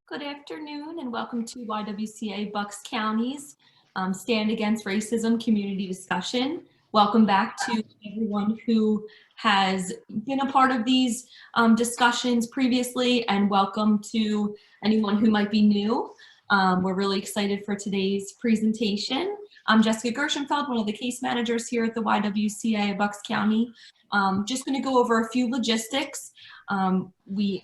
Good afternoon and welcome to YWCA Bucks County's Stand Against Racism community discussion. Welcome back to everyone who has been a part of these discussions previously, and welcome to anyone who might be new. We're really excited for today's presentation. I'm Jessica Gershenfeld, one of the case managers here at the YWCA Bucks County. Just going to go over a few logistics. We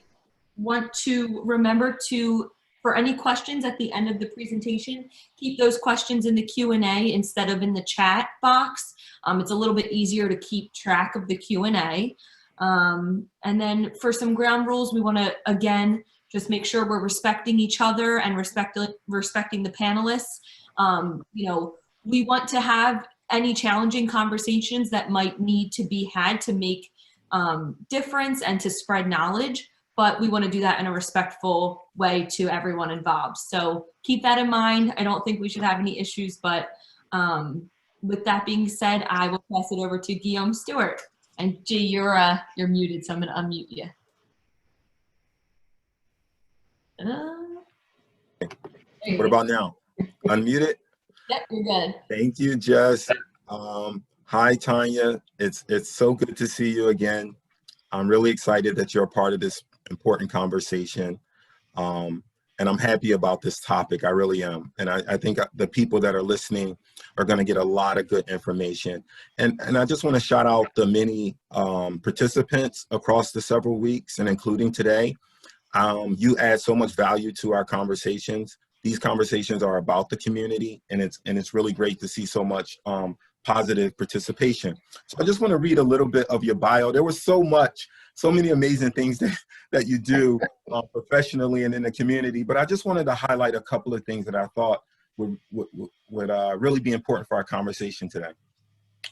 want to remember to, for any questions at the end of the presentation, keep those questions in the Q&A instead of in the chat box. It's a little bit easier to keep track of the Q&A. And then for some ground rules, we want to, again, just make sure we're respecting each other and respecting the panelists. We want to have any challenging conversations that might need to be had to make difference and to spread knowledge, but we want to do that in a respectful way to everyone involved. So keep that in mind. I don't think we should have any issues, but with that being said, I will pass it over to Guillaume Stewart. And G, you're muted, so I'm going to unmute you. What about now? Unmuted? Yep, you're good. Thank you, Jess. Hi, Tanya. It's so good to see you again. I'm really excited that you're a part of this important conversation. And I'm happy about this topic. I really am. And I think the people that are listening are going to get a lot of good information. And I just want to shout out the many participants across the several weeks and including today. You add so much value to our conversations. These conversations are about the community, and it's really great to see so much positive participation. So I just want to read a little bit of your bio. There was so many amazing things that you do professionally and in the community, but I just wanted to highlight a couple of things that I thought would really be important for our conversation today.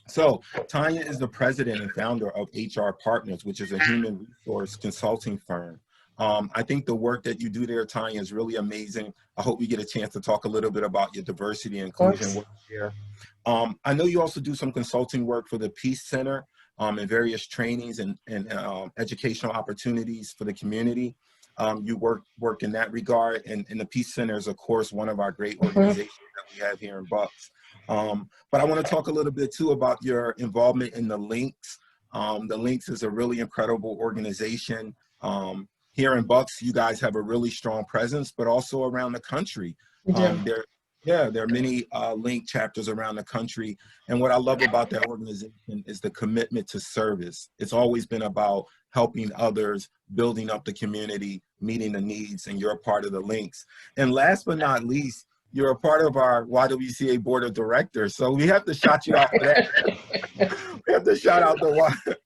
So Tanya is the president and founder of HR Partners, which is a human resource consulting firm. I think the work that you do there, Tanya, is really amazing. I hope we get a chance to talk a little bit about your diversity and inclusion work here. I know you also do some consulting work for the Peace Center and various trainings and educational opportunities for the community. You work in that regard, and the Peace Center is, of course, one of our great organizations that we have here in Bucks. But I want to talk a little bit, too, about your involvement in the Links. The Links is a really incredible organization. Here in Bucks, you guys have a really strong presence, but also around the country. There are many Link chapters around the country. And what I love about that organization is the commitment to service. It's always been about helping others, building up the community, meeting the needs, and you're a part of the Links. And last but not least, you're a part of our YWCA Board of Directors. So we have to shout you out for that. We have to shout out the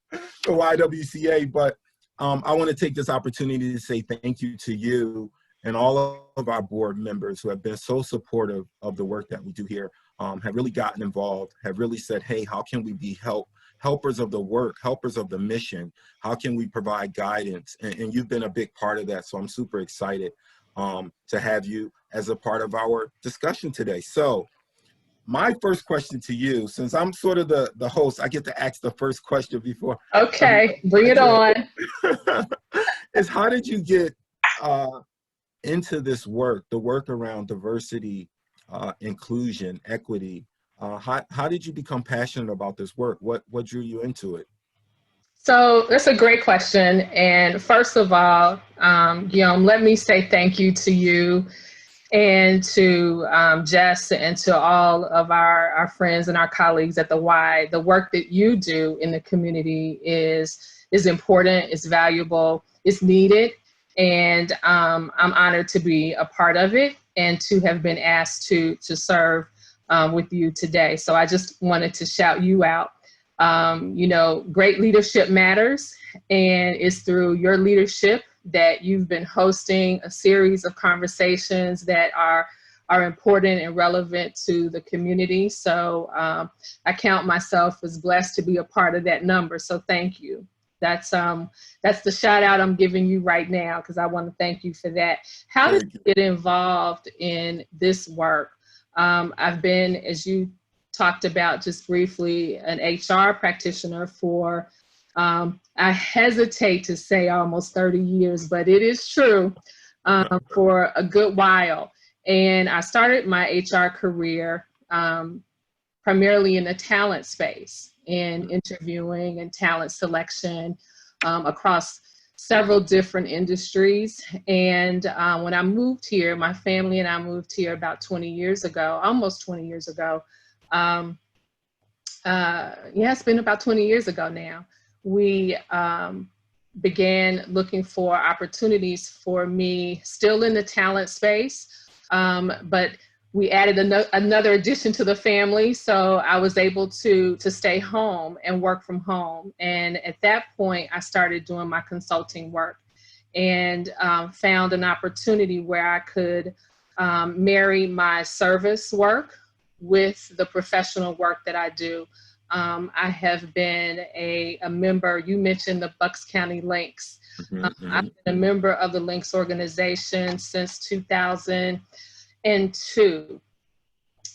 YWCA, but I want to take this opportunity to say thank you to you and all of our board members who have been so supportive of the work that we do here, have really gotten involved, have really said, hey, how can we be helpers of the work, helpers of the mission? How can we provide guidance? And you've been a big part of that. So I'm super excited to have you as a part of our discussion today. So my first question to you, since I'm sort of the host, I get to ask the first question before. Okay, bring it on. Is how did you get into this work, the work around diversity, inclusion, equity? How did you become passionate about this work? What drew you into it? So that's a great question. And first of all, Guillaume, let me say thank you to you and to Jess and to all of our friends and our colleagues at the Y. The work that you do in the community is important, it's valuable, it's needed, and I'm honored to be a part of it and to have been asked to serve with you today. So I just wanted to shout you out. Great leadership matters, and it's through your leadership that you've been hosting a series of conversations that are important and relevant to the community. So I count myself as blessed to be a part of that number. So thank you. That's the shout out I'm giving you right now, because I want to thank you for that. How did you get involved in this work? I've been, as you talked about just briefly, an HR practitioner for I hesitate to say almost 30 years, but it is true. for a good while. And I started my HR career primarily in the talent space, in interviewing and talent selection across several different industries. And when I moved here, my family and I moved here about 20 years ago, almost 20 years ago. Yeah, it's been about 20 years ago now. We began looking for opportunities for me, still in the talent space, but we added another addition to the family. So I was able to stay home and work from home. And at that point, I started doing my consulting work and found an opportunity where I could marry my service work with the professional work that I do. I have been a member, you mentioned the Bucks County Links. I've been a member of the Links organization since 2002.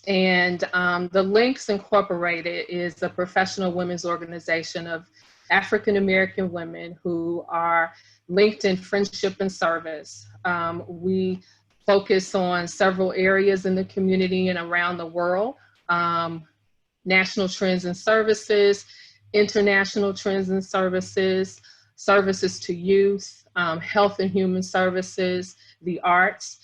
And the Links Incorporated is a professional women's organization of African American women who are linked in friendship and service. We focus on several areas in the community and around the world. National trends and services, international trends and services, services to youth, health and human services, the arts.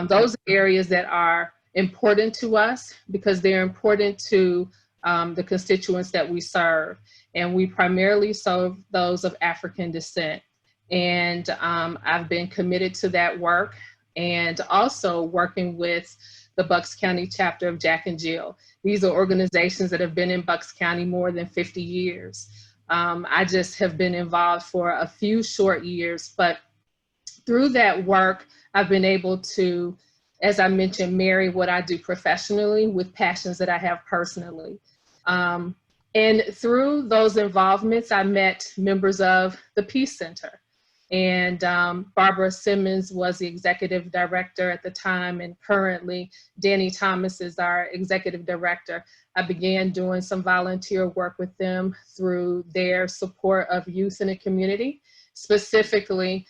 Those are areas that are important to us because they're important to the constituents that we serve. And we primarily serve those of African descent. And I've been committed to that work and also working with the Bucks County chapter of Jack and Jill. These are organizations that have been in Bucks County more than 50 years. I just have been involved for a few short years, but through that work, I've been able to, as I mentioned, marry what I do professionally with passions that I have personally. And through those involvements, I met members of the Peace Center. And Barbara Simmons was the executive director at the time, and currently Danny Thomas is our executive director. I began doing some volunteer work with them through their support of youth in the community, specifically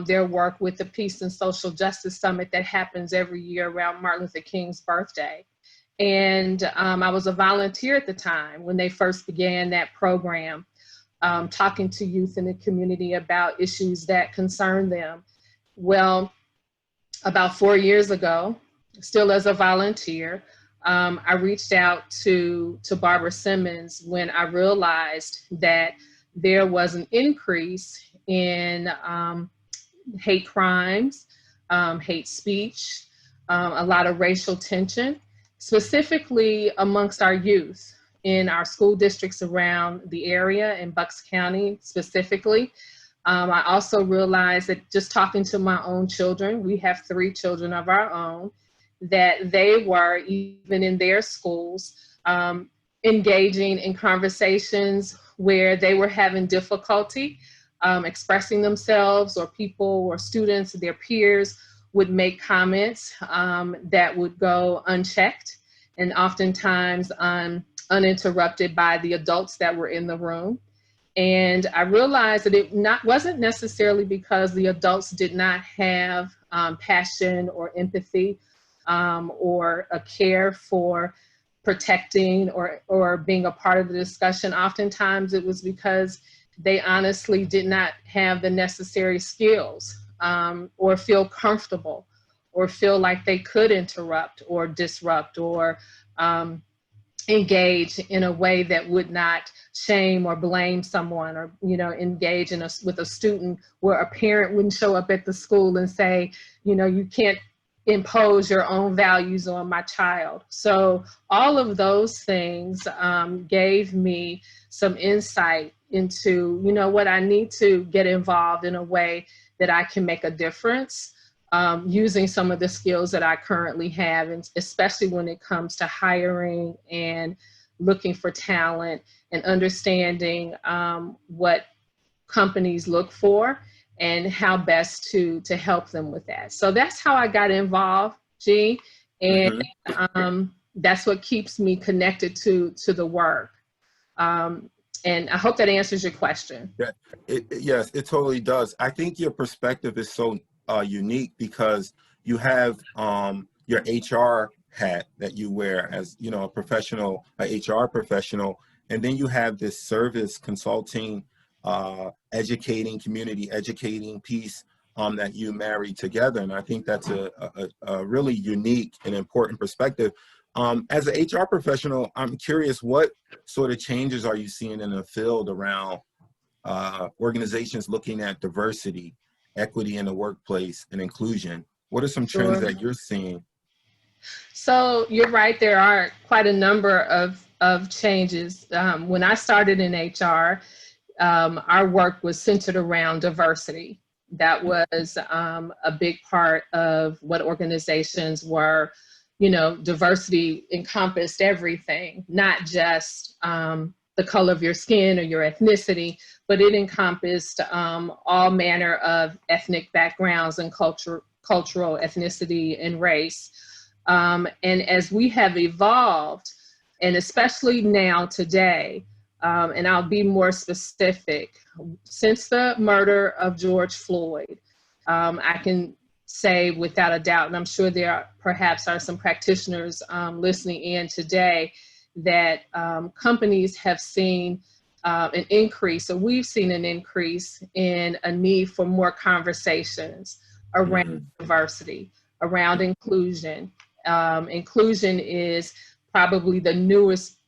their work with the Peace and Social Justice Summit that happens every year around Martin Luther King's birthday. And I was a volunteer at the time when they first began that program. Talking to youth in the community about issues that concern them. Well, about 4 years ago, still as a volunteer, I reached out to Barbara Simmons when I realized that there was an increase in hate crimes, hate speech, a lot of racial tension, specifically amongst our youth in our school districts around the area in Bucks County specifically. I also realized that just talking to my own children, we have 3 children of our own, that they were, even in their schools, engaging in conversations where they were having difficulty expressing themselves, or people or students, their peers would make comments that would go unchecked and oftentimes uninterrupted by the adults that were in the room. And I realized that it wasn't necessarily because the adults did not have passion or empathy or a care for protecting or being a part of the discussion. Oftentimes it was because they honestly did not have the necessary skills or feel comfortable or feel like they could interrupt or disrupt or engage in a way that would not shame or blame someone, or engage with a student where a parent wouldn't show up at the school and say, you can't impose your own values on my child. So all of those things gave me some insight into, what I need to get involved in a way that I can make a difference. Using some of the skills that I currently have, and especially when it comes to hiring and looking for talent and understanding what companies look for and how best to help them with that. So that's how I got involved, G, and that's what keeps me connected to the work. And I hope that answers your question. Yeah, yes, it totally does. I think your perspective is so unique because you have your HR hat that you wear as, you know, a professional, a HR professional, and then you have this service consulting, educating, community educating piece that you marry together. And I think that's a really unique and important perspective. As an HR professional, I'm curious, what sort of changes are you seeing in the field around organizations looking at diversity, equity in the workplace, and inclusion? What are some trends Sure. that you're seeing? So you're right, there are quite a number of changes. When I started in HR, our work was centered around diversity. That was a big part of what organizations were. You know, diversity encompassed everything, not just the color of your skin or your ethnicity, but it encompassed all manner of ethnic backgrounds and cultural ethnicity and race. And as we have evolved, and especially now today, and I'll be more specific, since the murder of George Floyd, I can say without a doubt, and I'm sure there perhaps are some practitioners listening in today, that companies have seen an increase, or we've seen an increase in a need for more conversations around diversity, around inclusion. Inclusion is probably the newest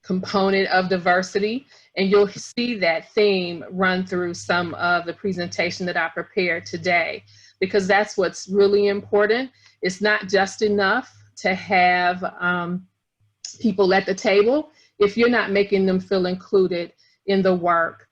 component of diversity, and you'll see that theme run through some of the presentation that I prepared today, because that's what's really important. It's not just enough to have people at the table if you're not making them feel included in the work,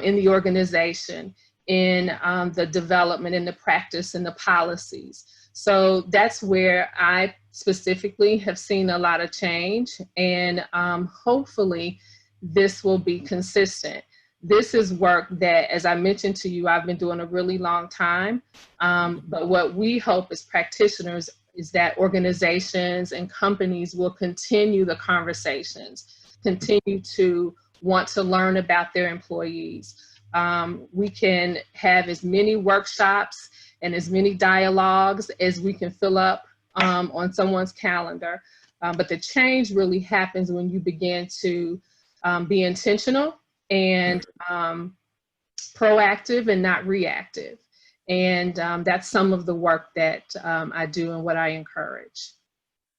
in the organization, in the development, in the practice, and the policies. So that's where I specifically have seen a lot of change, and hopefully this will be consistent. This is work that, as I mentioned to you, I've been doing a really long time, but what we hope as practitioners is that organizations and companies will continue the conversations, continue to want to learn about their employees. We can have as many workshops and as many dialogues as we can fill up on someone's calendar. But the change really happens when you begin to be intentional and proactive and not reactive. And that's some of the work that I do and what I encourage.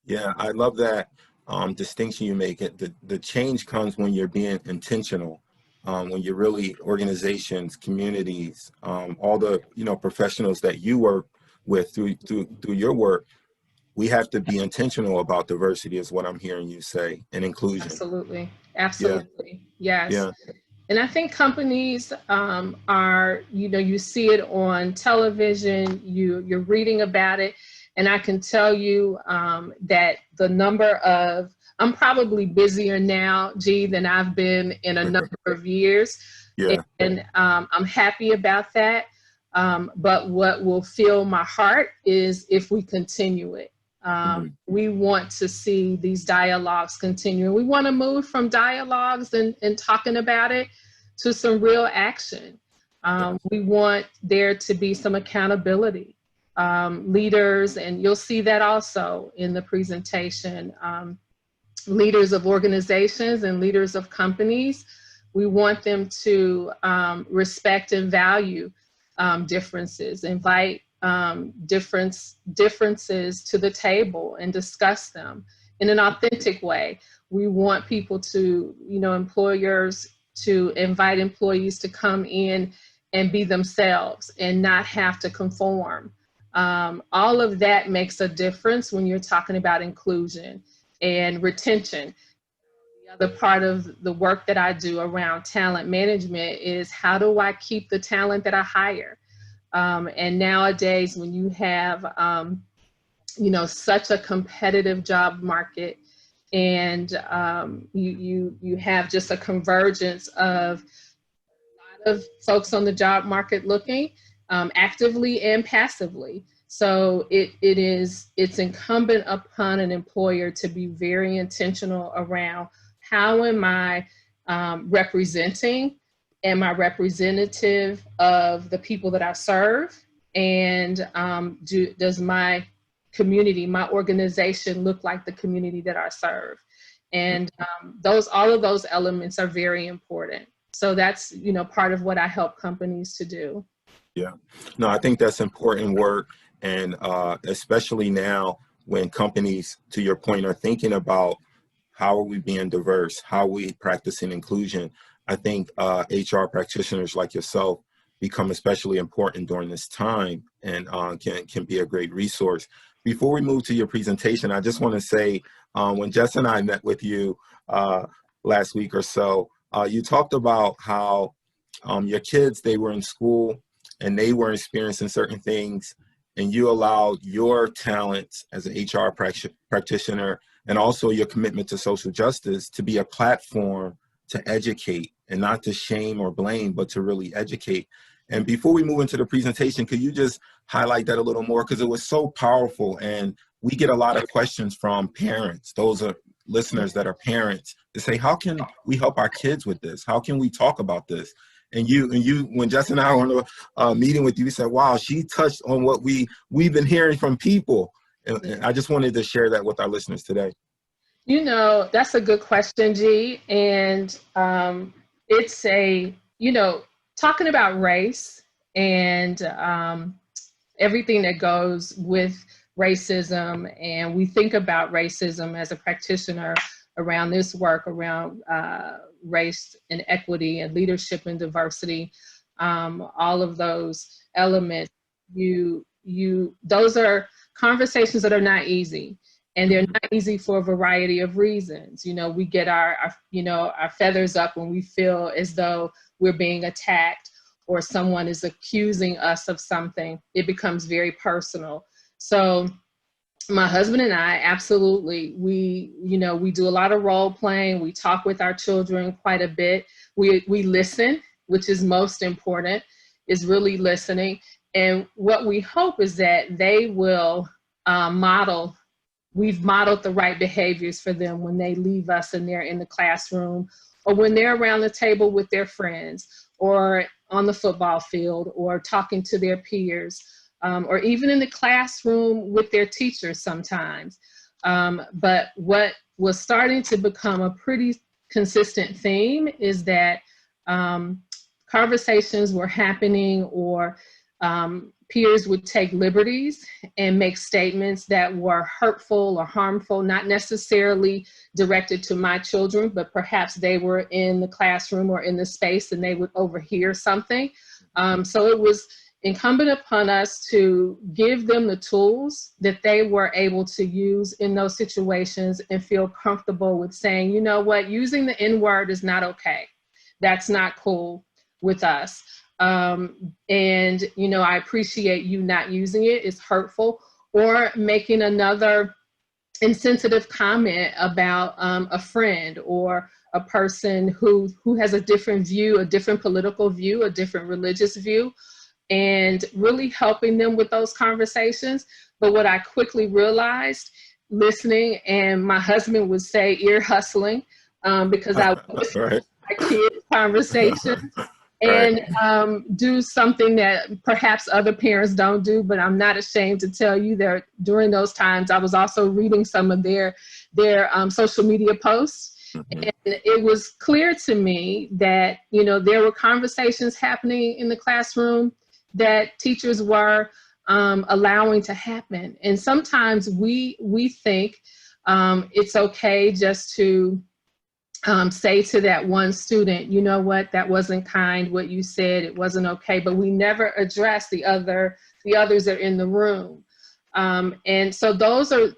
Yeah, I love that distinction you make. The change comes when you're being intentional, when you're really organizations, communities, all the professionals that you work with through your work. We have to be intentional about diversity, is what I'm hearing you say, and inclusion. Absolutely, absolutely, yes. Yeah. And I think companies are, you see it on television, you're reading about it, and I can tell you that the number of, I'm probably busier now, G, than I've been in a number of years. Yeah. And I'm happy about that. But what will fill my heart is if we continue it. We want to see these dialogues continue. We want to move from dialogues and talking about it to some real action. We want there to be some accountability. Leaders, and you'll see that also in the presentation, leaders of organizations and leaders of companies, we want them to respect and value differences, invite differences to the table and discuss them in an authentic way. We want people to, employers to invite employees to come in and be themselves and not have to conform. All of that makes a difference when you're talking about inclusion and retention. The other part of the work that I do around talent management is, how do I keep the talent that I hire? And nowadays, when you have, such a competitive job market, and you have just a convergence of a lot of folks on the job market looking actively and passively. So it's incumbent upon an employer to be very intentional around, how am I representing? Am I representative of the people that I serve? And does my community, my organization look like the community that I serve? And all of those elements are very important. So that's, part of what I help companies to do. Yeah, no, I think that's important work. And especially now when companies, to your point, are thinking about how are we being diverse, how are we practicing inclusion. I think HR practitioners like yourself become especially important during this time and can be a great resource. Before we move to your presentation, I just want to say, when Jess and I met with you last week or so, you talked about how your kids, they were in school and they were experiencing certain things, and you allowed your talents as an HR practitioner and also your commitment to social justice to be a platform to educate and not to shame or blame, but to really educate. And before we move into the presentation, could you just highlight that a little more? Because it was so powerful, and we get a lot of questions from parents. Those are listeners that are parents to say, how can we help our kids with this? How can we talk about this? And you, when Jess and I were in a meeting with you, you said, wow, she touched on what we've been hearing from people. And I just wanted to share that with our listeners today. That's a good question, G. And it's talking about race and everything that goes with racism. And we think about racism as a practitioner around this work, around race and equity and leadership and diversity, all of those elements. Those are conversations that are not easy, and they're not easy for a variety of reasons. We get our feathers up when we feel as though we're being attacked or someone is accusing us of something. It becomes very personal. So my husband and I, absolutely, we do a lot of role playing. We talk with our children quite a bit. We listen, which is most important, is really listening. And what we hope is that they will we've modeled the right behaviors for them when they leave us and they're in the classroom, or when they're around the table with their friends, or on the football field, or talking to their peers. Or even in the classroom with their teachers sometimes. But what was starting to become a pretty consistent theme is that conversations were happening, or peers would take liberties and make statements that were hurtful or harmful, not necessarily directed to my children, but perhaps they were in the classroom or in the space and they would overhear something. So it was incumbent upon us to give them the tools that they were able to use in those situations and feel comfortable with saying, you know what, using the N-word is not okay. That's not cool with us. And, I appreciate you not using it. It's hurtful. Or making another insensitive comment about a friend or a person who has a different view, a different political view, a different religious view, and really helping them with those conversations. But what I quickly realized, listening, and my husband would say ear hustling, because I would listen to my kids' conversations and do something that perhaps other parents don't do, but I'm not ashamed to tell you that during those times, I was also reading some of their social media posts. Mm-hmm. And it was clear to me that, there were conversations happening in the classroom that teachers were allowing to happen. And sometimes we think it's okay just to say to that one student, you know what, that wasn't kind, what you said, it wasn't okay, but we never address the others that are in the room. And so those are,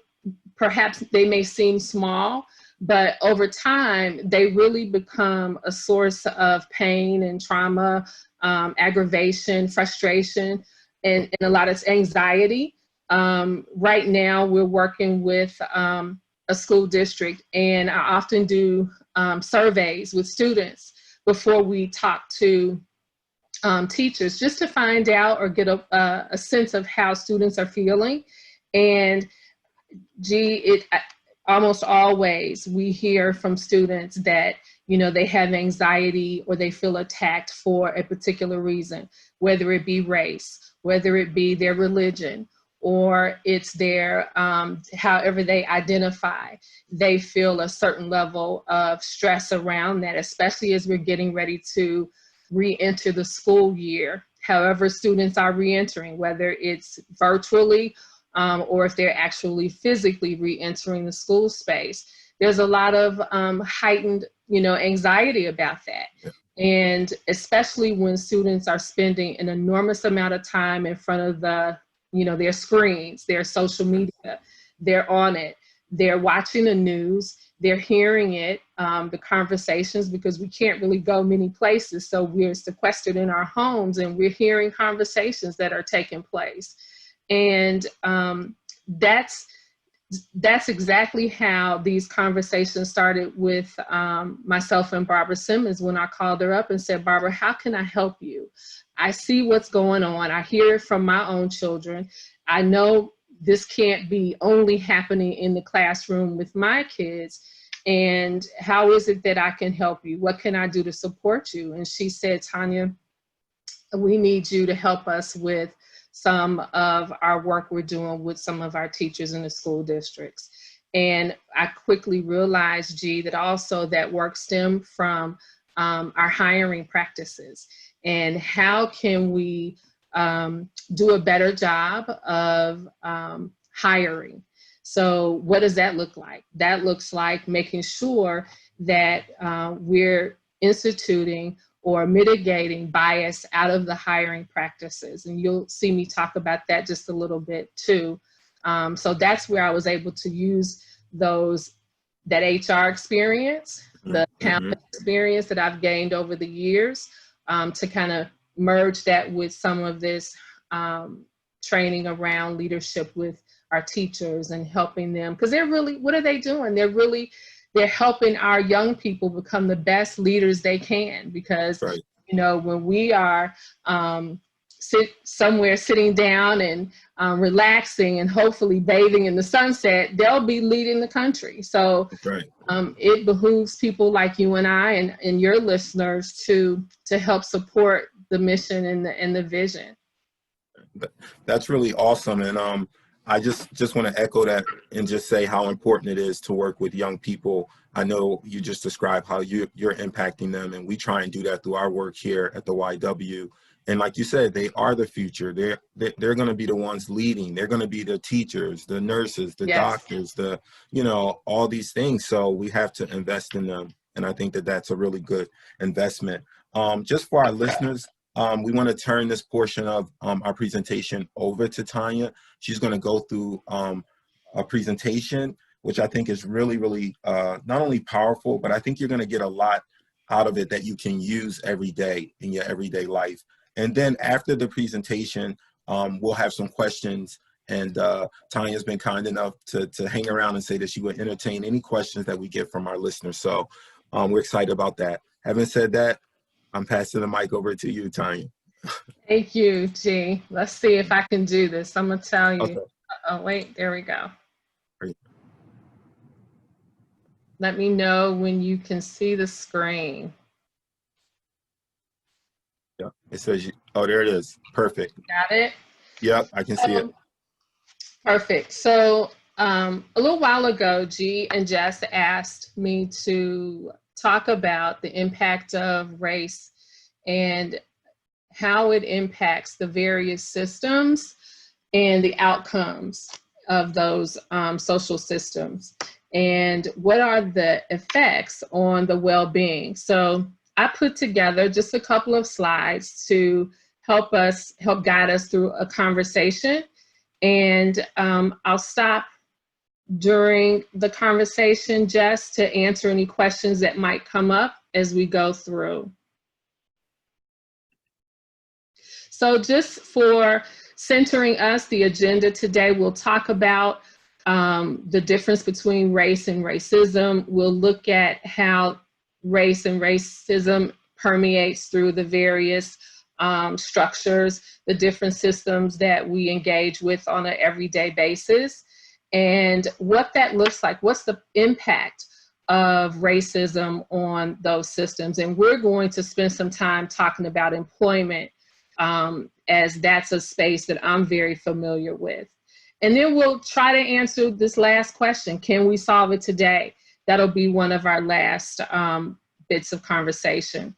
perhaps they may seem small, but over time, they really become a source of pain and trauma, aggravation, frustration, and a lot of anxiety. Right now, we're working with a school district, and I often do surveys with students before we talk to teachers, just to find out or get a sense of how students are feeling. And almost always we hear from students that, they have anxiety or they feel attacked for a particular reason, whether it be race, whether it be their religion, or it's their, however they identify, they feel a certain level of stress around that, especially as we're getting ready to re-enter the school year. However students are re-entering, whether it's virtually or if they're actually physically re-entering the school space. There's a lot of heightened, anxiety about that. And especially when students are spending an enormous amount of time in front of their screens, their social media, they're on it, they're watching the news, they're hearing it, the conversations, because we can't really go many places. So we're sequestered in our homes and we're hearing conversations that are taking place. And that's exactly how these conversations started with myself and Barbara Simmons when I called her up and said, Barbara, how can I help you? I see what's going on. I hear it from my own children. I know this can't be only happening in the classroom with my kids. And how is it that I can help you? What can I do to support you? And she said, Tanya, we need you to help us with some of our work we're doing with some of our teachers in the school districts. And I quickly realized, G, that also that work stemmed from our hiring practices. And how can we do a better job of hiring? So what does that look like? That looks like making sure that we're instituting or mitigating bias out of the hiring practices. And you'll see me talk about that just a little bit too. So that's where I was able to use that HR experience, the talent experience that I've gained over the years to kind of merge that with some of this training around leadership with our teachers and helping them, because they're really, what are they doing? They're helping our young people become the best leaders they can, because, Right. when we are somewhere sitting down and relaxing and hopefully bathing in the sunset, they'll be leading the country. So Right. It behooves people like you and I and your listeners to help support the mission and the vision. That's really awesome. And I just want to echo that and just say how important it is to work with young people. I know you just described how you're impacting them, and we try and do that through our work here at the YW. And like you said, they are the future. They're going to be the ones leading. They're going to be the teachers, the nurses, the doctors, all these things. So we have to invest in them. And I think that that's a really good investment. Just for our listeners, we want to turn this portion of our presentation over to Tanya. She's going to go through a presentation, which I think is really, really not only powerful, but I think you're going to get a lot out of it that you can use every day in your everyday life. And then after the presentation, we'll have some questions. And Tanya's been kind enough to hang around and say that she would entertain any questions that we get from our listeners. So we're excited about that. Having said that, I'm passing the mic over to you, Tanya. Thank you, G. Let's see if I can do this. I'm going to tell you. Okay. Oh, wait, there we go. Great. Let me know when you can see the screen. Yeah, it says, oh, there it is. Perfect. Got it? Yep, I can see it. Perfect. So a little while ago, G and Jess asked me to talk about the impact of race and how it impacts the various systems and the outcomes of those social systems, and what are the effects on the well-being. So I put together just a couple of slides to help guide us through a conversation, and I'll stop during the conversation just to answer any questions that might come up as we go through. So just for centering us, the agenda today, we'll talk about the difference between race and racism. We'll look at how race and racism permeates through the various structures, the different systems that we engage with on an everyday basis, and what that looks like. What's the impact of racism on those systems. And we're going to spend some time talking about employment, as that's a space that I'm very familiar with. And then we'll try to answer this last question: can we solve it today? That'll be one of our last bits of conversation.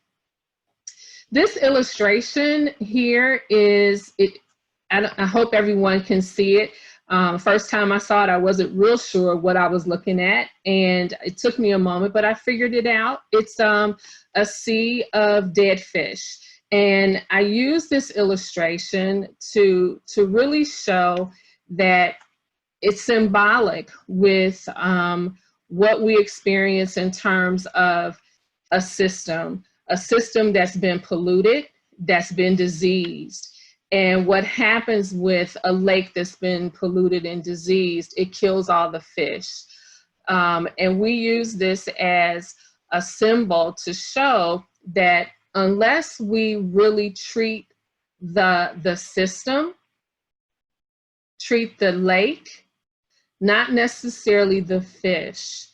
This illustration here is, I hope everyone can see it. First time I saw it, I wasn't real sure what I was looking at, and it took me a moment, but I figured it out. It's a sea of dead fish. And I use this illustration to really show that it's symbolic with what we experience in terms of a system that's been polluted, that's been diseased. And what happens with a lake that's been polluted and diseased, it kills all the fish. And we use this as a symbol to show that unless we really treat the system, treat the lake, not necessarily the fish,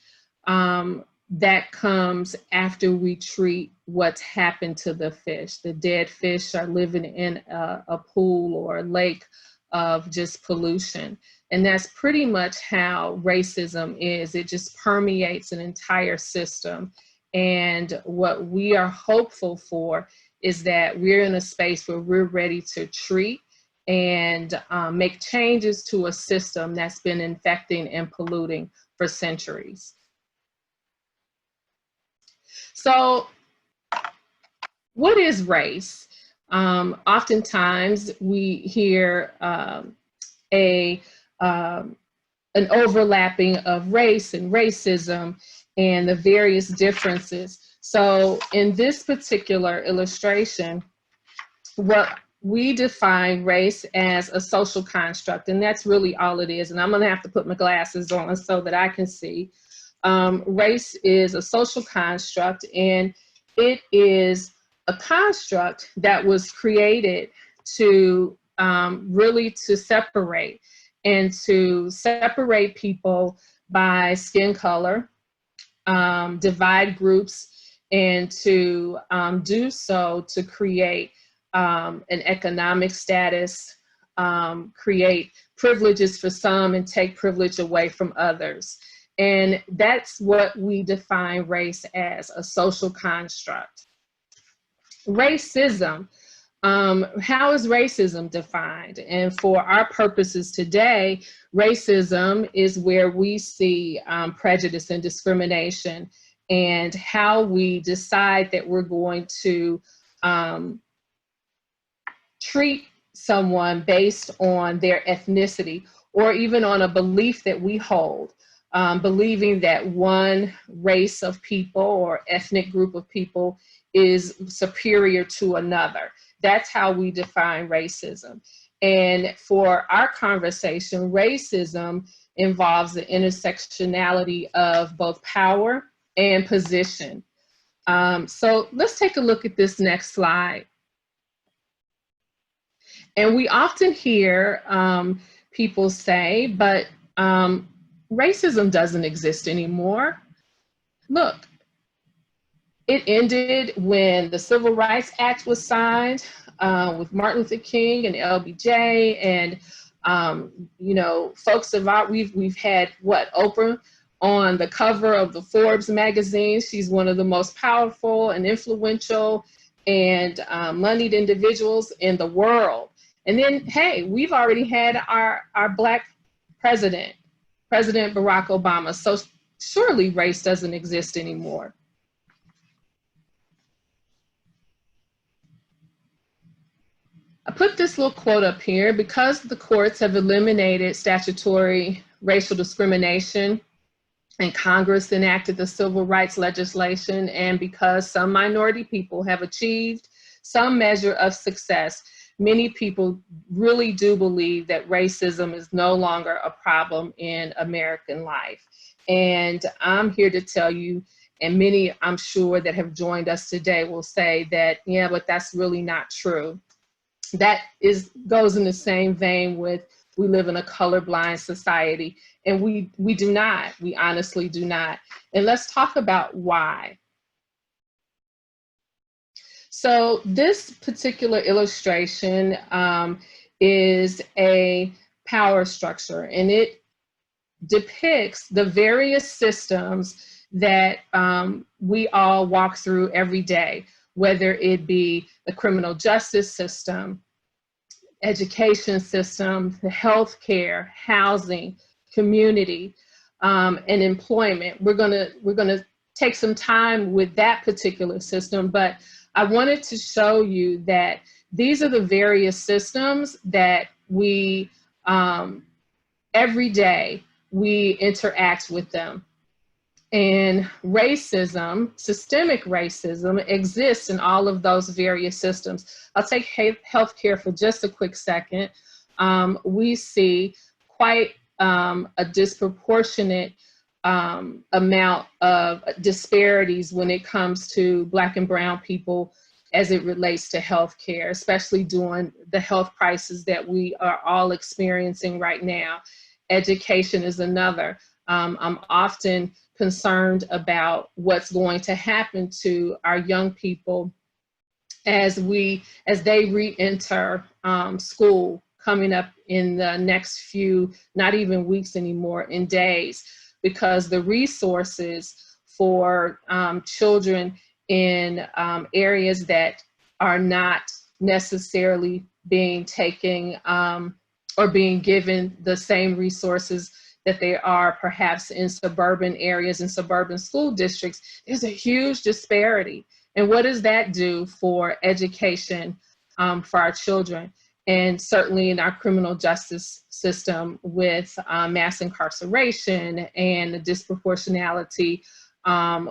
that comes after we treat what's happened to the fish. The dead fish are living in a pool or a lake of just pollution. And that's pretty much how racism is. It just permeates an entire system. And what we are hopeful for is that we're in a space where we're ready to treat and make changes to a system that's been infecting and polluting for centuries. So what is race? Oftentimes we hear an overlapping of race and racism and the various differences. So in this particular illustration, what we define race as a social construct, and that's really all it is. And I'm gonna have to put my glasses on so that I can see. Race is a social construct, and it is a construct that was created to really to separate people by skin color, divide groups, and to do so to create an economic status, create privileges for some and take privilege away from others. And that's what we define race as, a social construct. Racism, how is racism defined? And for our purposes today, racism is where we see prejudice and discrimination, and how we decide that we're going to treat someone based on their ethnicity, or even on a belief that we hold. Believing that one race of people or ethnic group of people is superior to another. That's how we define racism. And for our conversation, racism involves the intersectionality of both power and position. So let's take a look at this next slide. And we often hear people say, but racism doesn't exist anymore. Look, it ended when the Civil Rights Act was signed with Martin Luther King and LBJ, and you know, folks of our, we've had what, Oprah on the cover of the Forbes magazine. She's one of the most powerful and influential and moneyed individuals in the world. And then, hey, we've already had our Black President Barack Obama. So surely race doesn't exist anymore. I put this little quote up here: because the courts have eliminated statutory racial discrimination and Congress enacted the civil rights legislation, and because some minority people have achieved some measure of success, many people really do believe that racism is no longer a problem in American life. And I'm here to tell you, and many I'm sure that have joined us today will say that, yeah, but that's really not true. That goes in the same vein with we live in a colorblind society, and we do not. We honestly do not. And let's talk about why. So this particular illustration is a power structure, and it depicts the various systems that we all walk through every day, whether it be the criminal justice system, education system, the healthcare, housing, community, and employment. We're gonna take some time with that particular system, but I wanted to show you that these are the various systems that we, every day, we interact with them. And racism, systemic racism, exists in all of those various systems. I'll take healthcare for just a quick second. We see quite a disproportionate amount of disparities when it comes to Black and brown people as it relates to healthcare, especially during the health crisis that we are all experiencing right now. Education is another. I'm often concerned about what's going to happen to our young people as they re-enter school coming up in the next few, not even weeks anymore, in days, because the resources for children in areas that are not necessarily being taken or being given the same resources that they are perhaps in suburban areas and suburban school districts, there's a huge disparity. And what does that do for education for our children? And certainly in our criminal justice system with mass incarceration and the disproportionality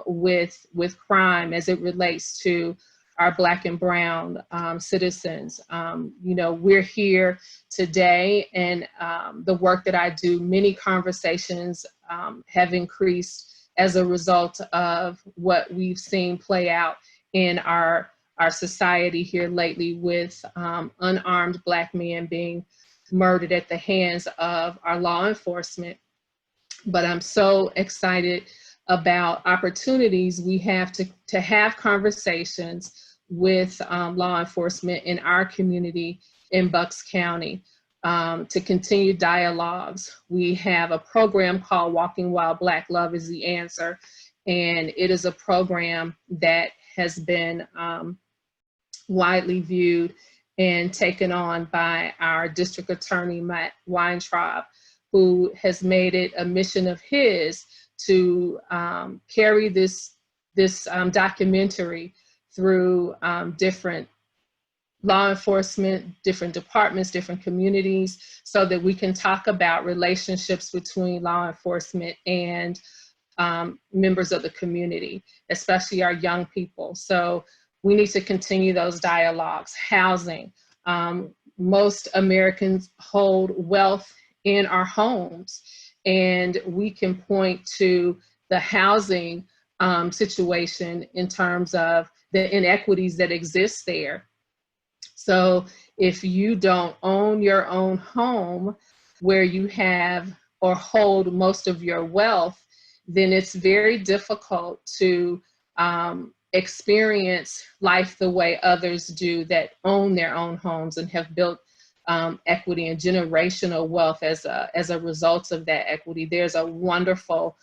with crime as it relates to our Black and brown citizens. You know, we're here today, and the work that I do, many conversations have increased as a result of what we've seen play out in our society here lately with unarmed Black men being murdered at the hands of our law enforcement. But I'm so excited about opportunities we have to have conversations with law enforcement in our community in Bucks County to continue dialogues. We have a program called Walking While Black Love is the Answer, and it is a program that has been widely viewed and taken on by our district attorney, Matt Weintraub, who has made it a mission of his to carry this documentary through different law enforcement, different departments, different communities, so that we can talk about relationships between law enforcement and members of the community, especially our young people. So we need to continue those dialogues. Housing. Most Americans hold wealth in our homes, and we can point to the housing situation in terms of the inequities that exist there. So if you don't own your own home where you have or hold most of your wealth, then it's very difficult to experience life the way others do that own their own homes and have built equity and generational wealth as a result of that equity. There's a wonderful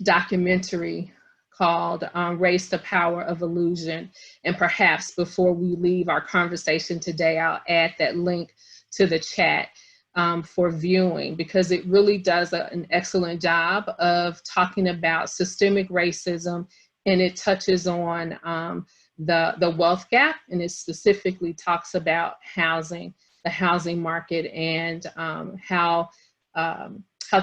documentary called Race, the Power of Illusion. And perhaps before we leave our conversation today, I'll add that link to the chat for viewing, because it really does an excellent job of talking about systemic racism, and it touches on the wealth gap, and it specifically talks about housing, the housing market, and how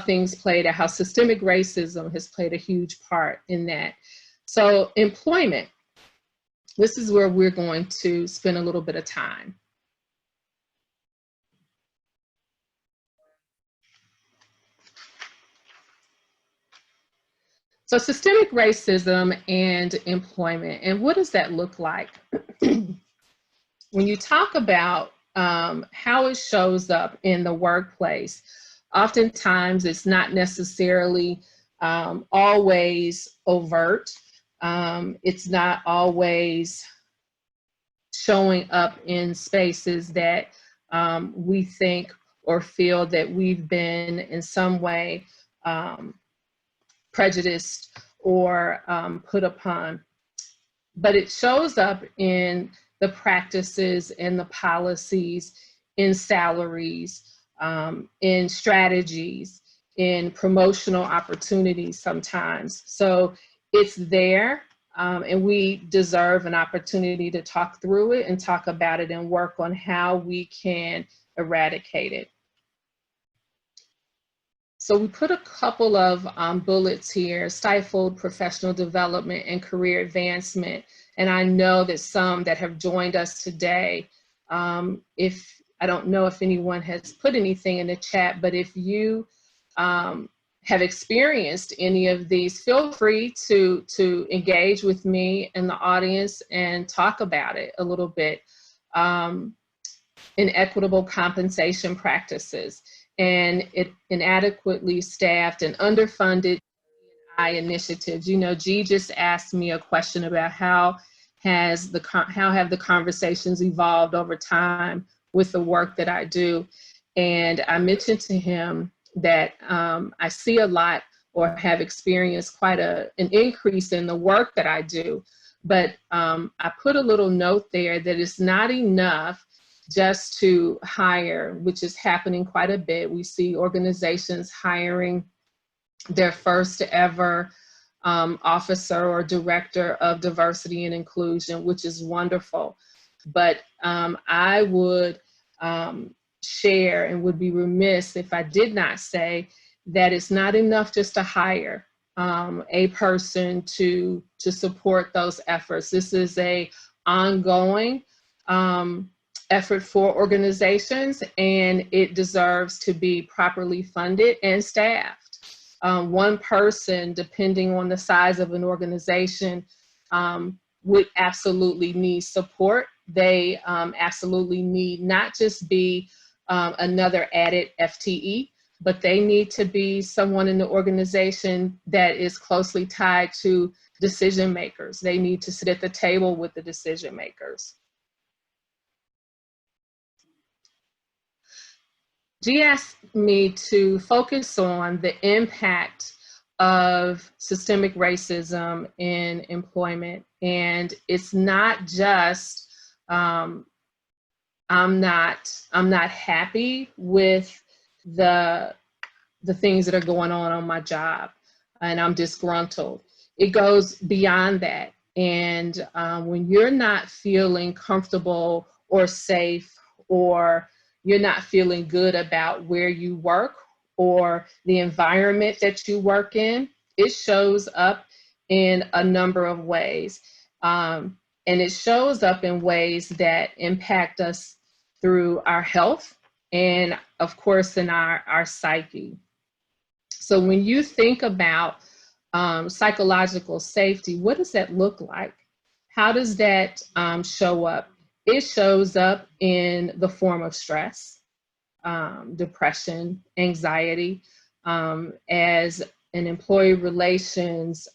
things played out, how systemic racism has played a huge part in that. So employment, this is where we're going to spend a little bit of time. So systemic racism and employment, and what does that look like? When you talk about how it shows up in the workplace. Oftentimes, it's not necessarily always overt. It's not always showing up in spaces that we think or feel that we've been in some way prejudiced or put upon. But it shows up in the practices and the policies, in salaries, in strategies, in promotional opportunities sometimes. So it's there, and we deserve an opportunity to talk through it and talk about it and work on how we can eradicate it. So we put a couple of bullets here: stifled professional development and career advancement. And I know that some that have joined us today, if I don't know if anyone has put anything in the chat, but if you have experienced any of these, feel free to engage with me and the audience and talk about it a little bit. Inequitable compensation practices and inadequately staffed and underfunded initiatives. You know, G just asked me a question about how have the conversations evolved over time with the work that I do. And I mentioned to him that I see a lot, or have experienced quite an increase in the work that I do. But I put a little note there that it's not enough just to hire, which is happening quite a bit. We see organizations hiring their first ever officer or director of diversity and inclusion, which is wonderful. But I would share and would be remiss if I did not say that it's not enough just to hire a person to support those efforts. This is an ongoing effort for organizations, and it deserves to be properly funded and staffed. One person, depending on the size of an organization, would absolutely need support. They absolutely need not just be another added FTE, but they need to be someone in the organization that is closely tied to decision makers. They need to sit at the table with the decision makers. G asked me to focus on the impact of systemic racism in employment. And it's not just, I'm not happy with the things that are going on my job, and I'm disgruntled. It goes beyond that. And when you're not feeling comfortable or safe, or you're not feeling good about where you work or the environment that you work in, it shows up in a number of ways. And it shows up in ways that impact us through our health and, of course, in our psyche. So when you think about psychological safety, what does that look like? How does that show up? It shows up in the form of stress, depression, anxiety. As an employee relations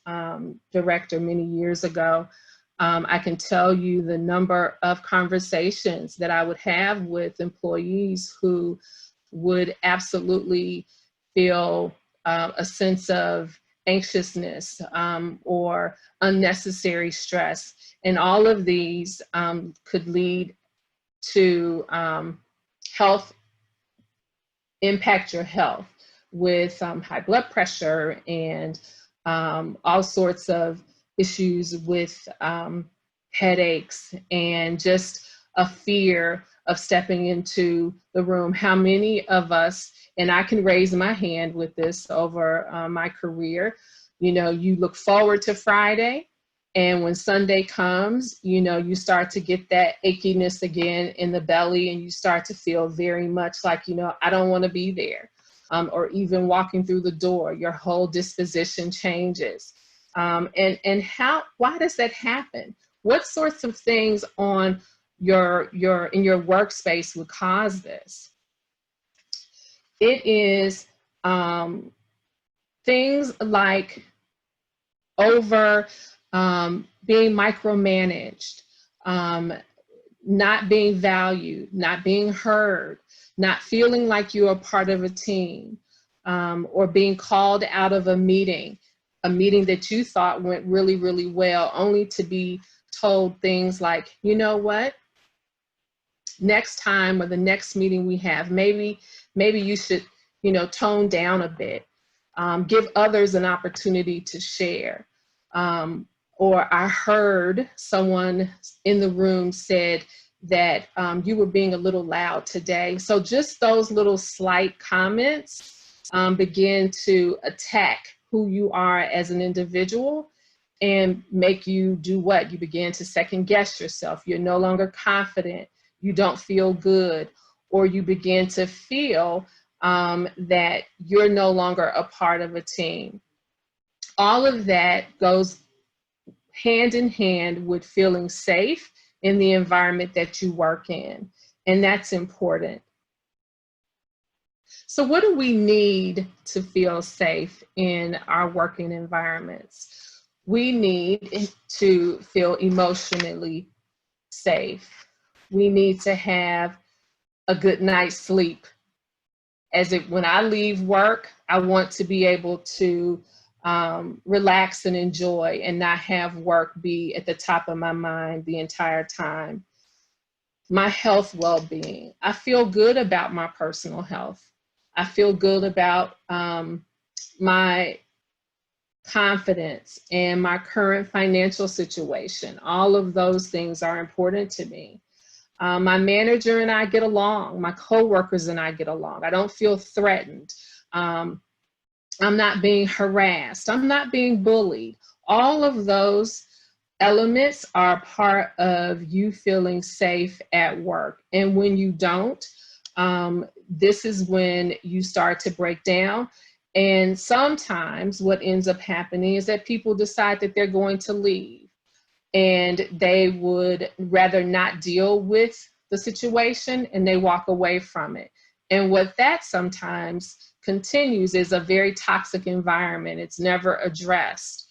director many years ago, I can tell you the number of conversations that I would have with employees who would absolutely feel a sense of anxiousness or unnecessary stress. And all of these could lead to impact your health with high blood pressure and all sorts of issues with headaches and just a fear of stepping into the room. How many of us, and I can raise my hand with this over my career, you know, you look forward to Friday, and when Sunday comes, you know, you start to get that achiness again in the belly, and you start to feel very much like, you know, I don't want to be there. Or even walking through the door, your whole disposition changes. And why does that happen? What sorts of things on in your workspace would cause this. It is things like over being micromanaged, not being valued, not being heard, not feeling like you're a part of a team, or being called out of a meeting that you thought went really, really well, only to be told things like, you know what, next time or the next meeting we have, maybe you should, tone down a bit, give others an opportunity to share. Or I heard someone in the room said that you were being a little loud today. So just those little slight comments begin to attack who you are as an individual and make you do what? You begin to second guess yourself. You're no longer confident. You don't feel good, or you begin to feel that you're no longer a part of a team. All of that goes hand in hand with feeling safe in the environment that you work in, and that's important. So what do we need to feel safe in our working environments? We need to feel emotionally safe. We need to have a good night's sleep. When I leave work, I want to be able to relax and enjoy and not have work be at the top of my mind the entire time. My health well-being. I feel good about my personal health. I feel good about my confidence and my current financial situation. All of those things are important to me. My manager and I get along. My coworkers and I get along. I don't feel threatened. I'm not being harassed. I'm not being bullied. All of those elements are part of you feeling safe at work. And when you don't, this is when you start to break down. And sometimes what ends up happening is that people decide that they're going to leave, and they would rather not deal with the situation, and they walk away from it. And what that sometimes continues is a very toxic environment. It's never addressed,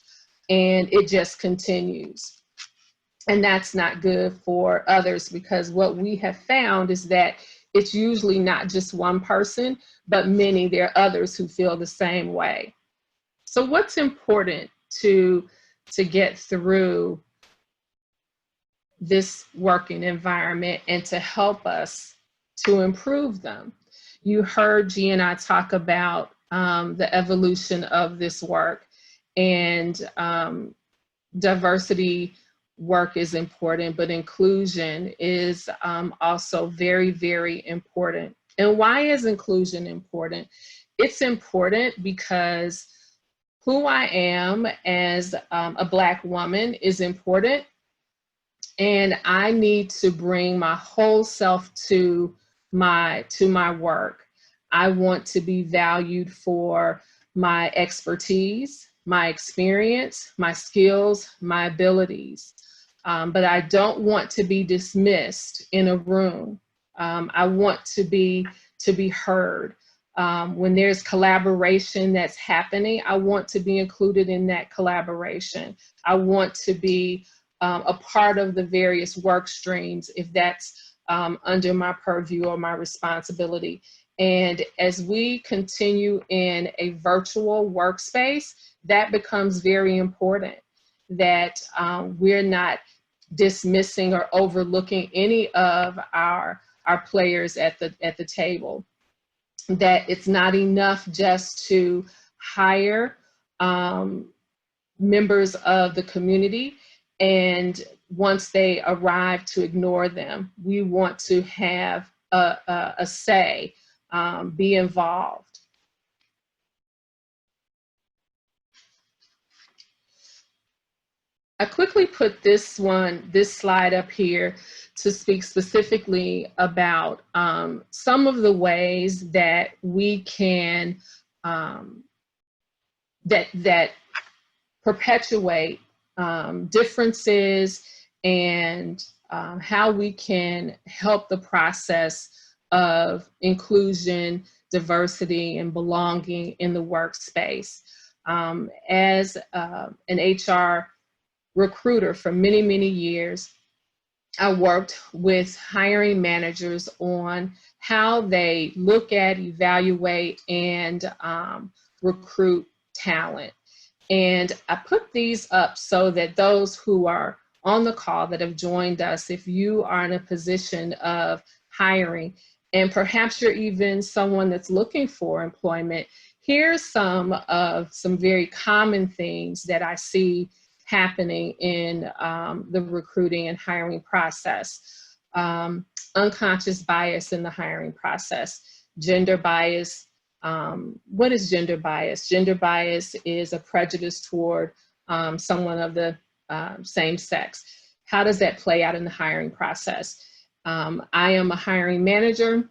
and it just continues. And that's not good for others, because what we have found is that it's usually not just one person, but many. There are others who feel the same way. So what's important to get through this working environment and to help us to improve them? You heard G and I talk about the evolution of this work, and diversity work is important, but inclusion is also very, very important. And why is inclusion important? It's important because who I am as a Black woman is important, and I need to bring my whole self to my work. I want to be valued for my expertise, my experience, my skills, my abilities. But I don't want to be dismissed in a room. I want to be heard. When there's collaboration that's happening, I want to be included in that collaboration. I want to be a part of the various work streams if that's under my purview or my responsibility. And as we continue in a virtual workspace, that becomes very important, that we're not dismissing or overlooking any of our players at the table, that it's not enough just to hire members of the community and once they arrive to ignore them. We want to have a say, be involved. I quickly put this slide up here to speak specifically about some of the ways that we can, that perpetuate differences and how we can help the process of inclusion, diversity, and belonging in the workspace. As an HR recruiter for many, many years, I worked with hiring managers on how they look at, evaluate, and recruit talent. And I put these up so that those who are on the call that have joined us, if you are in a position of hiring, and perhaps you're even someone that's looking for employment, here's some very common things that I see happening in the recruiting and hiring process. Unconscious bias in the hiring process. Gender bias. What is gender bias? Gender bias is a prejudice toward someone of the same sex. How does that play out in the hiring process? I am a hiring manager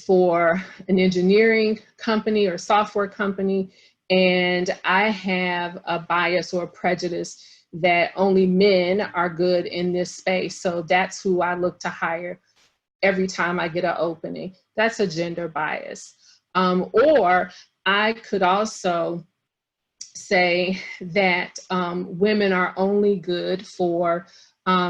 for an engineering company or software company, and I have a bias or a prejudice that only men are good in this space. So that's who I look to hire every time I get an opening. That's a gender bias. Or I could also say that women are only good for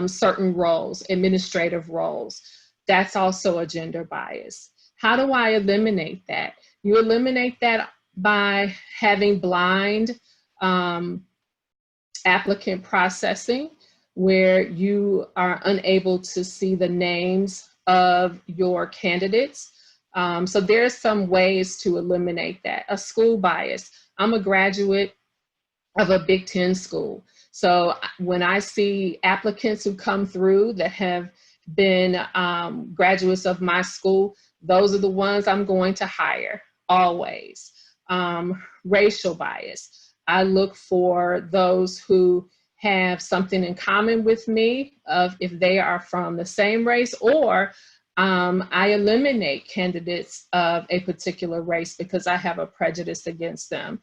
certain roles, administrative roles. That's also a gender bias. How do I eliminate that? You eliminate that by having blind applicant processing, where you are unable to see the names of your candidates. So there's some ways to eliminate that. A school bias. I'm a graduate of a Big Ten school. So when I see applicants who come through that have been graduates of my school, those are the ones I'm going to hire, always. Racial bias. I look for those who have something in common with me, of if they are from the same race, or I eliminate candidates of a particular race because I have a prejudice against them.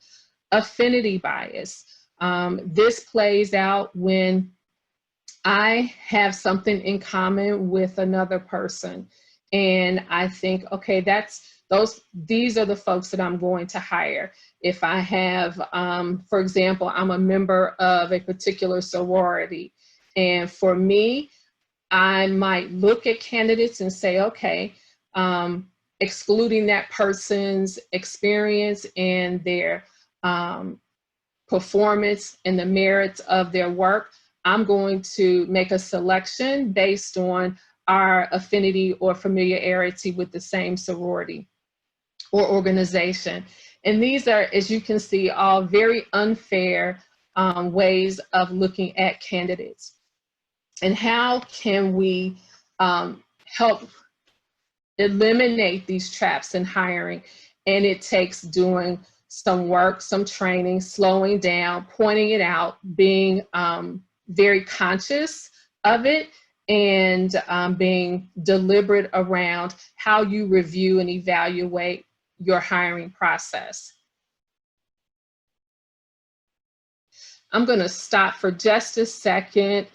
Affinity bias. This plays out when I have something in common with another person, and I think, okay, these are the folks that I'm going to hire. If I have, for example, I'm a member of a particular sorority, and for me, I might look at candidates and say, okay, excluding that person's experience and their performance and the merits of their work, I'm going to make a selection based on our affinity or familiarity with the same sorority or organization. And these are, as you can see, all very unfair ways of looking at candidates. And how can we help eliminate these traps in hiring? And it takes doing some work, some training, slowing down, pointing it out, being very conscious of it, and being deliberate around how you review and evaluate your hiring process. I'm going to stop for just a second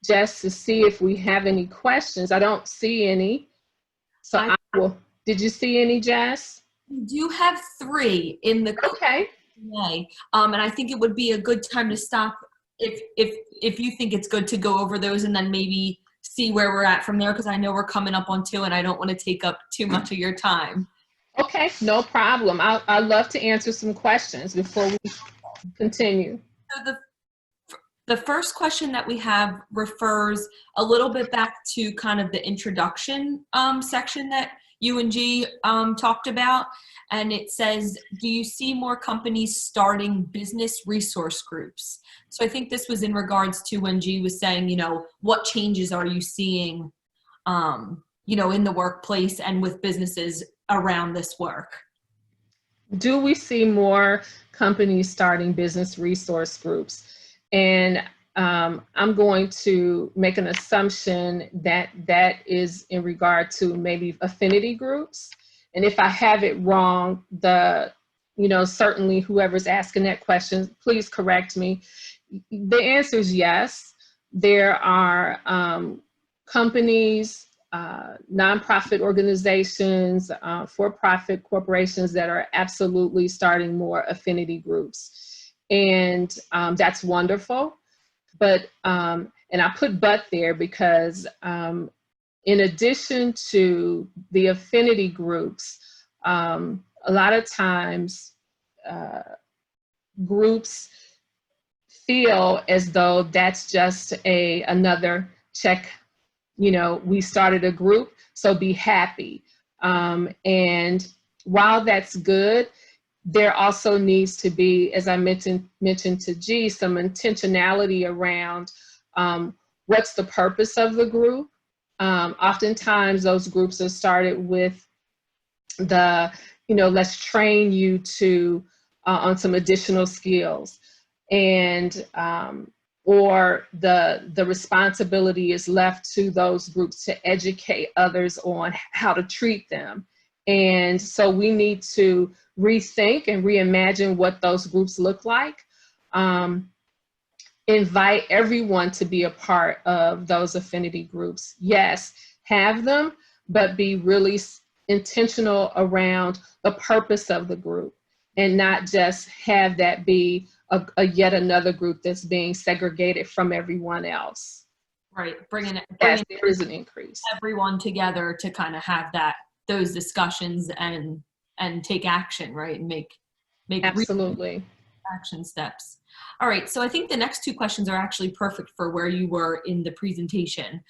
just to see if we have any questions. I don't see any. So I will. Did you see any, Jess? We do have 3 in the Okay. Q&A, and I think it would be a good time to stop if you think it's good to go over those and then maybe see where we're at from there, because I know we're coming up on 2 and I don't want to take up too much of your time. Okay, no problem. I'd love to answer some questions before we continue. So the first question that we have refers a little bit back to kind of the introduction section that you and G talked about. And it says, do you see more companies starting business resource groups? So I think this was in regards to when G was saying, you know, what changes are you seeing, you know, in the workplace and with businesses around this work? Do we see more companies starting business resource groups? And I'm going to make an assumption that that is in regard to maybe affinity groups. And if I have it wrong, certainly whoever's asking that question, please correct me. The answer is yes. There are companies, nonprofit organizations, for-profit corporations that are absolutely starting more affinity groups. And that's wonderful. But, and I put but there because in addition to the affinity groups, a lot of times groups feel as though that's just another check. You know, we started a group, so be happy. And while that's good, there also needs to be, as I mentioned to G, some intentionality around what's the purpose of the group. Oftentimes those groups are started with the, let's train you to on some additional skills, and or the responsibility is left to those groups to educate others on how to treat them. And so we need to rethink and reimagine what those groups look like. Invite everyone to be a part of those affinity groups. Yes, have them, but be really intentional around the purpose of the group, and not just have that be a yet another group that's being segregated from everyone else. Right, bringing there is an increase. Everyone together to kind of have those discussions and take action, right, and make absolutely action steps. All right, so I think the next two questions are actually perfect for where you were in the presentation.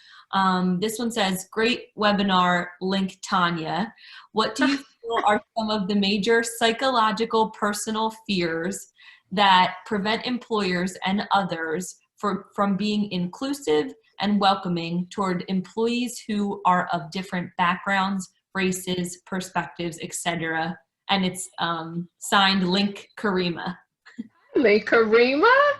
This one says, great webinar, link Tanya. What do you feel are some of the major psychological personal fears that prevent employers and others from being inclusive and welcoming toward employees who are of different backgrounds, races, perspectives, etc.? And it's signed Link Karima. Link Karima?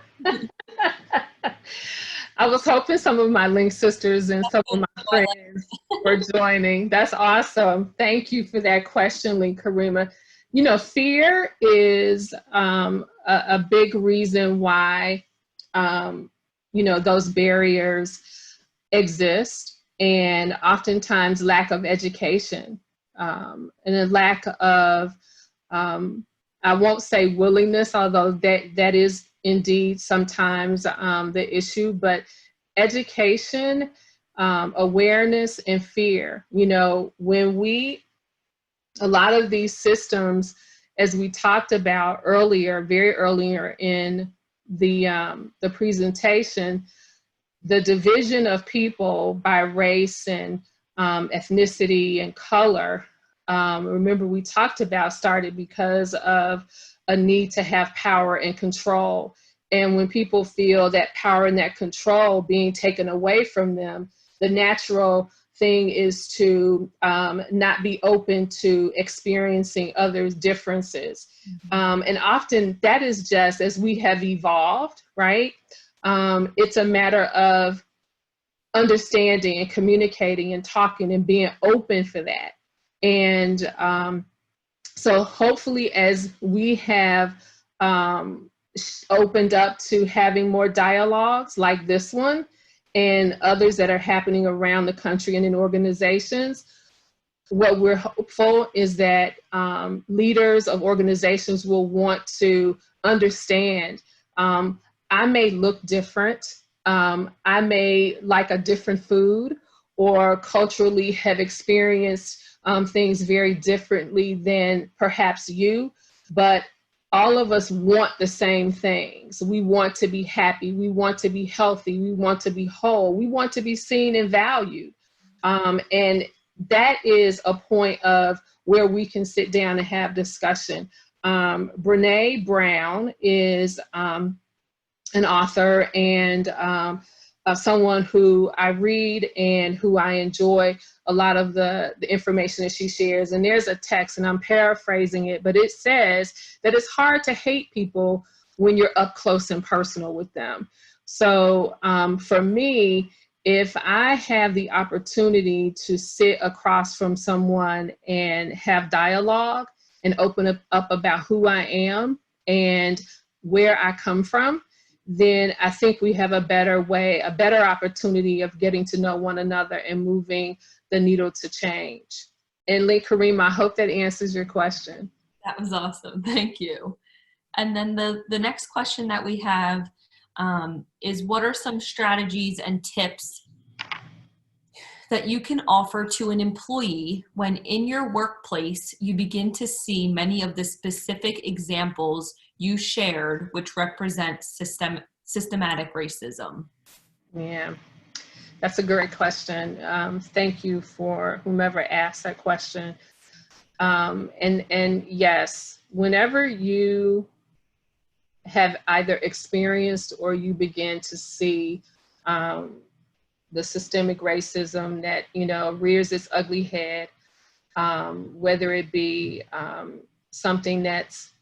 I was hoping some of my Link sisters and some of my friends were joining. That's awesome. Thank you for that question, Link Karima. You know, fear is a big reason why, those barriers exist, and oftentimes lack of education and a lack of, I won't say willingness, although that is indeed sometimes the issue, but education, awareness, and fear. When a lot of these systems, as we talked about earlier, very earlier in the presentation, the division of people by race and ethnicity and color, remember we talked about, started because of a need to have power and control. And when people feel that power and that control being taken away from them, the natural thing is to not be open to experiencing others' differences. And often that is just as we have evolved, right? It's a matter of understanding and communicating and talking and being open for that. And so hopefully as we have opened up to having more dialogues like this one, and others that are happening around the country and in organizations, what we're hopeful is that leaders of organizations will want to understand, I may look different, I may like a different food, or culturally have experienced things very differently than perhaps you, but all of us want the same things. We want to be happy. We want to be healthy. We want to be whole. We want to be seen and valued. And that is a point of where we can sit down and have discussion. Brene Brown is an author and someone who I read and who I enjoy a lot of the information that she shares. And there's a text, and I'm paraphrasing it, but it says that it's hard to hate people when you're up close and personal with them. So for me, if I have the opportunity to sit across from someone and have dialogue and open up about who I am and where I come from, then I think we have a better way, a better opportunity of getting to know one another and moving the needle to change. And Kareem, I hope that answers your question. That was awesome. Thank you. And then the next question that we have is, what are some strategies and tips that you can offer to an employee when in your workplace you begin to see many of the specific examples you shared, which represent systematic racism? Yeah, that's a great question. Thank you for whomever asked that question. And yes, whenever you have either experienced or you begin to see the systemic racism that, rears its ugly head, whether it be something that's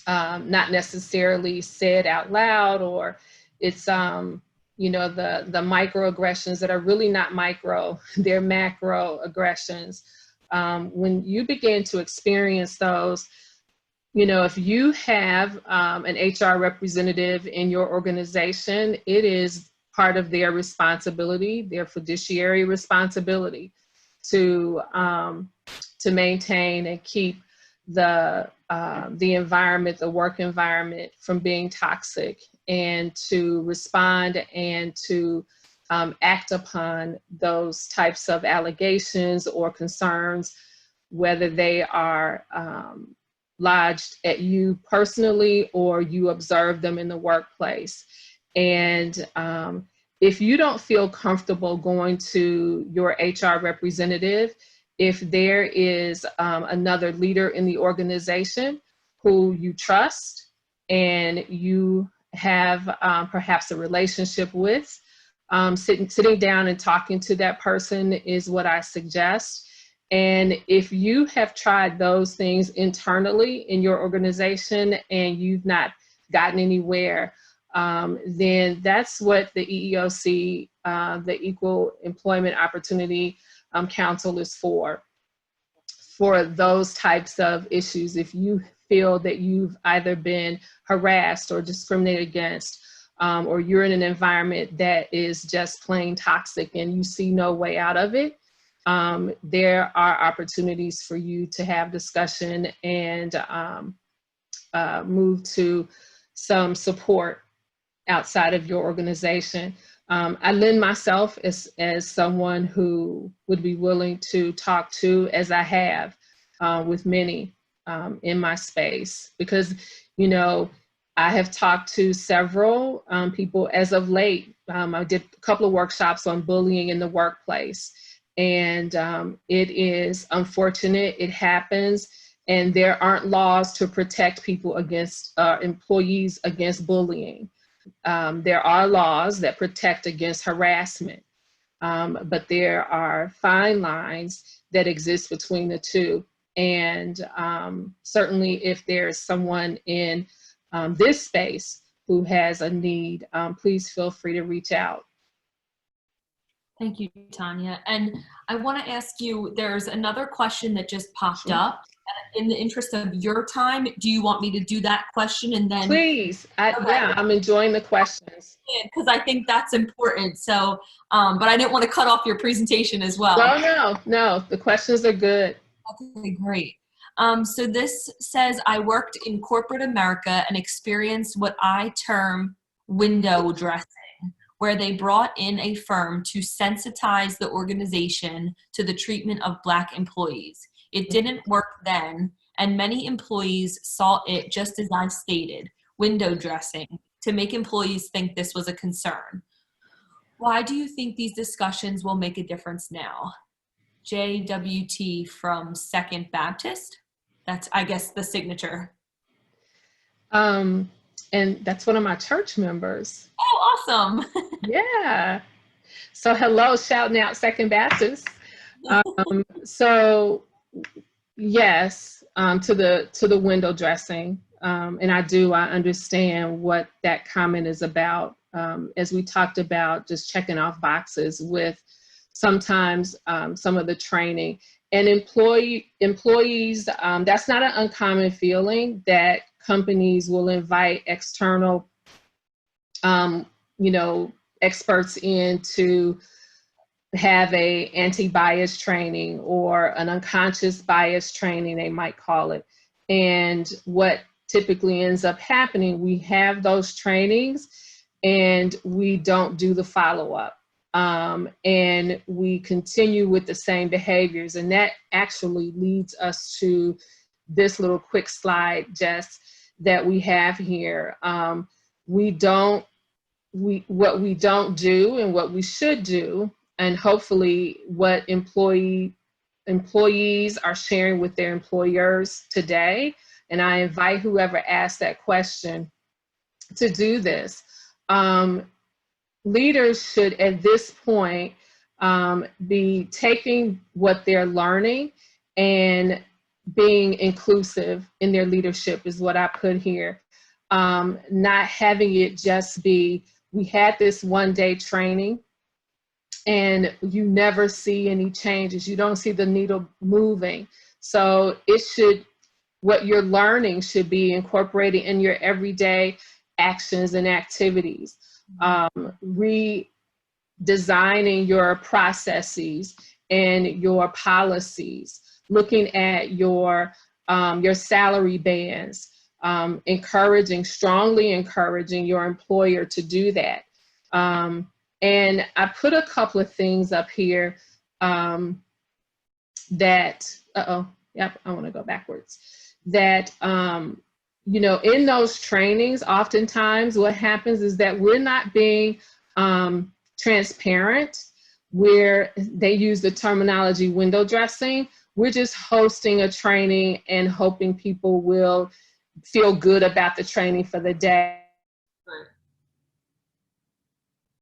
not necessarily said out loud, or it's, the microaggressions that are really not micro, they're macro aggressions. When you begin to experience those, if you have an HR representative in your organization, it is part of their responsibility, their fiduciary responsibility, to maintain and keep the environment, the work environment, from being toxic, and to respond and to act upon those types of allegations or concerns, whether they are lodged at you personally or you observe them in the workplace. And if you don't feel comfortable going to your HR representative, if there is another leader in the organization who you trust and you have perhaps a relationship with, sitting down and talking to that person is what I suggest. And if you have tried those things internally in your organization and you've not gotten anywhere, then that's what the EEOC, the Equal Employment Opportunity Council, is for those types of issues. If you feel that you've either been harassed or discriminated against, or you're in an environment that is just plain toxic and you see no way out of it, there are opportunities for you to have discussion and move to some support outside of your organization. I lend myself as someone who would be willing to talk to, as I have with many in my space, because, I have talked to several people as of late. I did a couple of workshops on bullying in the workplace, and it is unfortunate. It happens, and there aren't laws to protect people against employees against bullying. There are laws that protect against harassment, but there are fine lines that exist between the two. And certainly if there's someone in this space who has a need, please feel free to reach out. Thank you, Tanya. And I want to ask you, there's another question that just popped up. In the interest of your time, do you want me to do that question and then? Please. Yeah, I'm enjoying the questions. Because I think that's important. So, but I didn't want to cut off your presentation as well. Well, no, the questions are good. Okay, great. So this says, I worked in corporate America and experienced what I term window dressing, where they brought in a firm to sensitize the organization to the treatment of Black employees. It didn't work then, and many employees saw it just as I stated, window dressing, to make employees think this was a concern. Why do you think these discussions will make a difference now? JWT from Second Baptist. That's, I guess, the signature. And that's one of my church members. Oh, awesome. Yeah. So hello, shouting out Second Baptist. So yes, to the window dressing. And I understand what that comment is about. As we talked about, just checking off boxes with sometimes some of the training. And employees, that's not an uncommon feeling that companies will invite external you know, experts in to have a anti-bias training or an unconscious bias training, they might call it. And what typically ends up happening, we have those trainings and we don't do the follow-up. And we continue with the same behaviors. And that actually leads us to this little quick slide, Jess, that we have here. What we don't do and what we should do, and hopefully what employees are sharing with their employers today. And I invite whoever asked that question to do this. Leaders should, at this point, be taking what they're learning and being inclusive in their leadership is what I put here. Not having it just be, we had this one-day training and you never see any changes. You don't see the needle moving. So it should, what you're learning should be incorporated in your everyday actions and activities. Redesigning your processes and your policies, looking at your salary bands, strongly encouraging your employer to do that. And I put a couple of things up here that, I want to go backwards. That, you know, in those trainings, oftentimes what happens is that we're not being transparent, where they use the terminology window dressing. We're just hosting a training and hoping people will feel good about the training for the day.